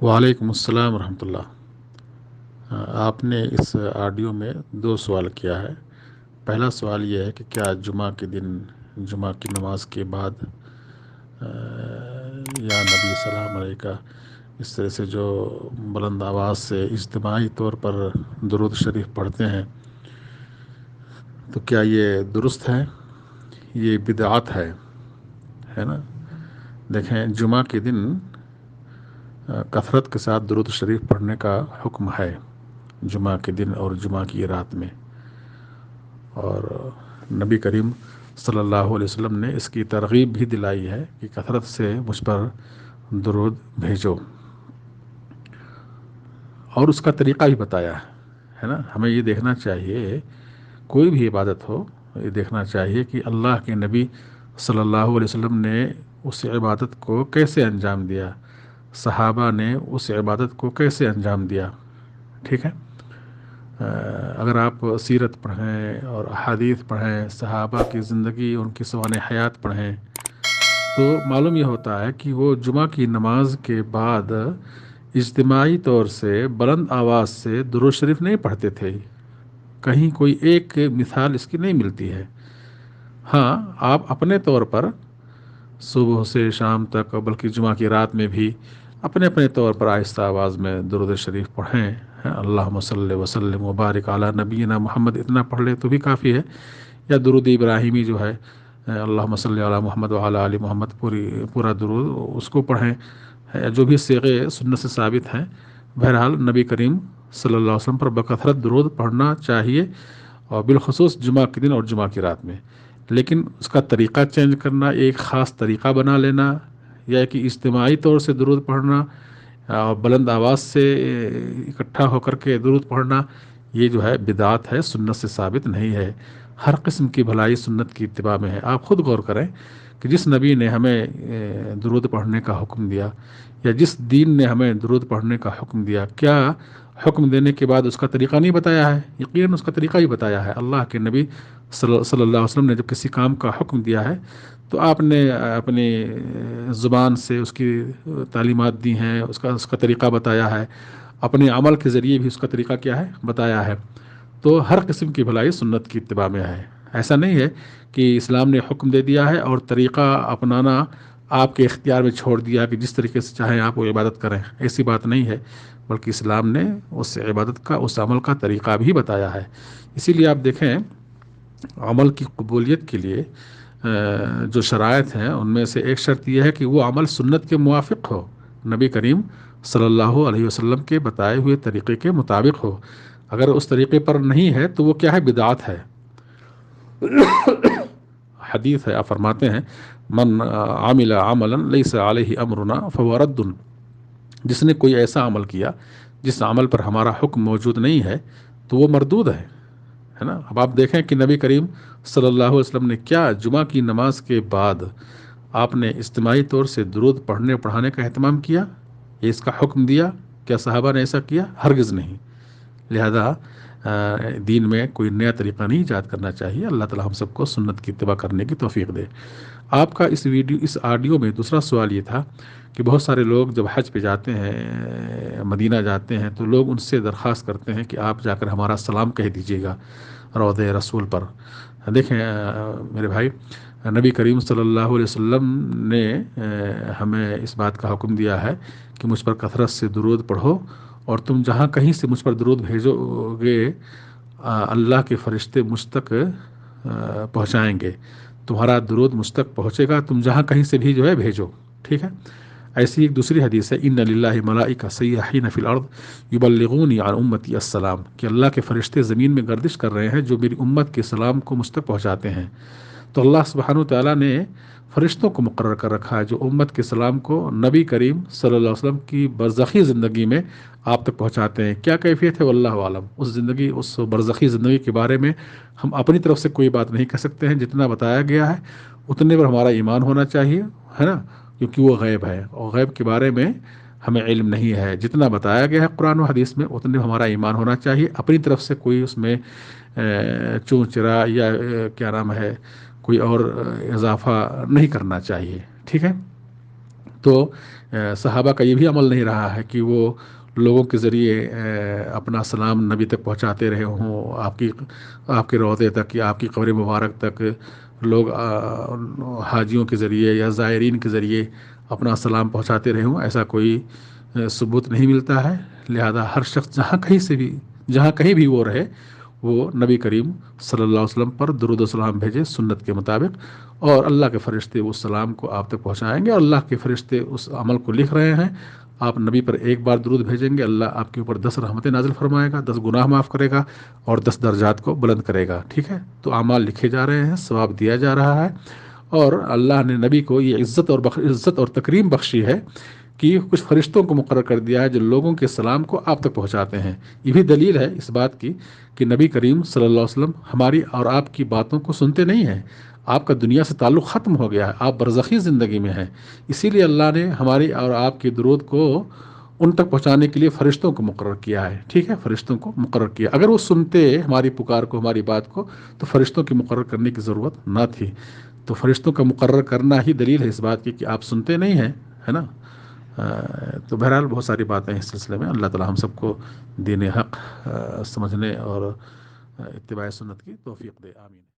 وعلیکم السلام ورحمۃ اللہ۔ آپ نے اس آڈیو میں دو سوال کیا ہے۔ پہلا سوال یہ ہے کہ کیا جمعہ کے دن جمعہ کی نماز کے بعد یا نبی سلام علیکہ اس طرح سے جو بلند آواز سے اجتماعی طور پر درود شریف پڑھتے ہیں تو کیا یہ درست ہے؟ یہ بدعت ہے نا۔ دیکھیں، جمعہ کے دن کثرت کے ساتھ درود شریف پڑھنے کا حکم ہے، جمعہ کے دن اور جمعہ کی رات میں، اور نبی کریم صلی اللہ علیہ وسلم نے اس کی ترغیب بھی دلائی ہے کہ کثرت سے مجھ پر درود بھیجو، اور اس کا طریقہ بھی بتایا ہے نا۔ ہمیں یہ دیکھنا چاہیے، کوئی بھی عبادت ہو، یہ دیکھنا چاہیے کہ اللہ کے نبی صلی اللہ علیہ وسلم نے اس عبادت کو کیسے انجام دیا، صحابہ نے اس عبادت کو کیسے انجام دیا، ٹھیک ہے۔ اگر آپ سیرت پڑھیں اور احادیث پڑھیں، صحابہ کی زندگی، ان کی سوانح حیات پڑھیں، تو معلوم یہ ہوتا ہے کہ وہ جمعہ کی نماز کے بعد اجتماعی طور سے بلند آواز سے درود شریف نہیں پڑھتے تھے۔ کہیں کوئی ایک مثال اس کی نہیں ملتی ہے۔ ہاں، آپ اپنے طور پر صبح سے شام تک، بلکہ جمعہ کی رات میں بھی اپنے اپنے طور پر آہستہ آواز میں درود شریف پڑھیں، اللہم صلی وسلم وبارک علی نبینا محمد، اتنا پڑھ لے تو بھی کافی ہے، یا درود ابراہیمی جو ہے اللہم صلی علی محمد وعلی آل محمد، پورا درود اس کو پڑھیں، جو بھی صیغے سنت سے ثابت ہیں۔ بہرحال نبی کریم صلی اللہ علیہ وسلم پر بکثرت درود پڑھنا چاہیے، اور بالخصوص جمعہ کے دن اور جمعہ کی رات میں، لیکن اس کا طریقہ چینج کرنا، ایک خاص طریقہ بنا لینا، یا کہ اجتماعی طور سے درود پڑھنا اور بلند آواز سے اکٹھا ہو کر کے درود پڑھنا، یہ جو ہے بدعت ہے، سنت سے ثابت نہیں ہے۔ ہر قسم کی بھلائی سنت کی اتباع میں ہے۔ آپ خود غور کریں کہ جس نبی نے ہمیں درود پڑھنے کا حکم دیا، یا جس دین نے ہمیں درود پڑھنے کا حکم دیا، کیا حکم دینے کے بعد اس کا طریقہ نہیں بتایا ہے؟ یقیناً اس کا طریقہ ہی بتایا ہے۔ اللہ کے نبی صلی اللہ علیہ وسلم نے جب کسی کام کا حکم دیا ہے تو آپ نے اپنی زبان سے اس کی تعلیمات دی ہیں، اس کا طریقہ بتایا ہے، اپنے عمل کے ذریعے بھی اس کا طریقہ کیا ہے بتایا ہے۔ تو ہر قسم کی بھلائی سنت کی اتباع میں ہے۔ ایسا نہیں ہے کہ اسلام نے حکم دے دیا ہے اور طریقہ اپنانا آپ کے اختیار میں چھوڑ دیا کہ جس طریقے سے چاہیں آپ وہ عبادت کریں، ایسی بات نہیں ہے، بلکہ اسلام نے اس عبادت کا، اس عمل کا طریقہ بھی بتایا ہے۔ اسی لیے آپ دیکھیں، عمل کی قبولیت کے لیے جو شرائط ہیں ان میں سے ایک شرط یہ ہے کہ وہ عمل سنت کے موافق ہو، نبی کریم صلی اللہ علیہ وسلم کے بتائے ہوئے طریقے کے مطابق ہو۔ اگر اس طریقے پر نہیں ہے تو وہ کیا ہے؟ بدعت ہے۔ حدیث ہے، آپ فرماتے ہیں من عمل عملا لیس علیہ امرنا فہو رد، جس نے کوئی ایسا عمل کیا جس عمل پر ہمارا حکم موجود نہیں ہے تو وہ مردود ہے نا۔ اب آپ دیکھیں کہ نبی کریم صلی اللہ علیہ وسلم نے کیا جمعہ کی نماز کے بعد آپ نے اجتماعی طور سے درود پڑھنے پڑھانے کا اہتمام کیا، یہ اس کا حکم دیا؟ کیا صحابہ نے ایسا کیا؟ ہرگز نہیں۔ لہذا دین میں کوئی نیا طریقہ نہیں ایجاد کرنا چاہیے۔ اللہ تعالی ہم سب کو سنت کی اتباع کرنے کی توفیق دے۔ آپ کا اس آڈیو میں دوسرا سوال یہ تھا کہ بہت سارے لوگ جب حج پہ جاتے ہیں، مدینہ جاتے ہیں، تو لوگ ان سے درخواست کرتے ہیں کہ آپ جا کر ہمارا سلام کہہ دیجیے گا روضہ رسول پر۔ دیکھیں میرے بھائی، نبی کریم صلی اللہ علیہ وسلم نے ہمیں اس بات کا حکم دیا ہے کہ مجھ پر کثرت سے درود پڑھو، اور تم جہاں کہیں سے مجھ پر درود بھیجو گے اللہ کے فرشتے مجھ تک پہنچائیں گے، تمہارا درود مجھ تک پہنچے گا، تم جہاں کہیں سے بھی جو ہے بھیجو، ٹھیک ہے۔ ایسی ایک دوسری حدیث ہے، ان للہ ملائکہ سیاحین فی الارض یبلغونی عن امتی السلام، کہ اللہ کے فرشتے زمین میں گردش کر رہے ہیں جو میری امت کے سلام کو مجھ تک پہنچاتے ہیں۔ تو اللہ سبحانہ وتعالیٰ نے فرشتوں کو مقرر کر رکھا ہے جو امت کے سلام کو نبی کریم صلی اللہ علیہ وسلم کی برزخی زندگی میں آپ تک پہنچاتے ہیں۔ کیا کیفیت ہے واللہ عالم، اس برزخی زندگی کے بارے میں ہم اپنی طرف سے کوئی بات نہیں کہہ سکتے ہیں۔ جتنا بتایا گیا ہے اتنے پر ہمارا ایمان ہونا چاہیے، ہے نا، کیونکہ وہ غیب ہے اور غیب کے بارے میں ہمیں علم نہیں ہے۔ جتنا بتایا گیا ہے قرآن و حدیث میں اتنے ہمارا ایمان ہونا چاہیے۔ اپنی طرف سے کوئی اس میں چون چرا یا کوئی اور اضافہ نہیں کرنا چاہیے، ٹھیک ہے۔ تو صحابہ کا یہ بھی عمل نہیں رہا ہے کہ وہ لوگوں کے ذریعے اپنا سلام نبی تک پہنچاتے رہے ہوں، آپ کے روضے تک یا آپ کی قبر مبارک تک لوگ حاجیوں کے ذریعے یا زائرین کے ذریعے اپنا سلام پہنچاتے رہے ہوں، ایسا کوئی ثبوت نہیں ملتا ہے۔ لہذا ہر شخص جہاں کہیں بھی وہ رہے، وہ نبی کریم صلی اللہ علیہ وسلم پر درود و سلام بھیجے سنت کے مطابق، اور اللہ کے فرشتے اس سلام کو آپ تک پہنچائیں گے، اور اللہ کے فرشتے اس عمل کو لکھ رہے ہیں۔ آپ نبی پر ایک بار درود بھیجیں گے، اللہ آپ کے اوپر 10 رحمتیں نازل فرمائے گا، 10 گناہ معاف کرے گا اور 10 درجات کو بلند کرے گا، ٹھیک ہے؟ تو اعمال لکھے جا رہے ہیں، ثواب دیا جا رہا ہے، اور اللہ نے نبی کو یہ عزت اور تکریم بخشی ہے کہ کچھ فرشتوں کو مقرر کر دیا ہے جو لوگوں کے سلام کو آپ تک پہنچاتے ہیں۔ یہ بھی دلیل ہے اس بات کی کہ نبی کریم صلی اللہ علیہ وسلم ہماری اور آپ کی باتوں کو سنتے نہیں ہیں، آپ کا دنیا سے تعلق ختم ہو گیا ہے، آپ برزخی زندگی میں ہیں، اسی لیے اللہ نے ہماری اور آپ کی درود کو ان تک پہنچانے کے لیے فرشتوں کو مقرر کیا ہے، ٹھیک ہے؟ فرشتوں کو مقرر کیا، اگر وہ سنتے ہماری پکار کو، ہماری بات کو، تو فرشتوں کی مقرر کرنے کی ضرورت نہ تھی۔ تو فرشتوں کا مقرر کرنا ہی دلیل ہے اس بات کی کہ آپ سنتے نہیں ہیں، ہے نا؟ تو بہرحال بہت ساری باتیں اس سلسلے میں، اللہ تعالی ہم سب کو دین حق سمجھنے اور اتباع سنت کی توفیق دے، آمین۔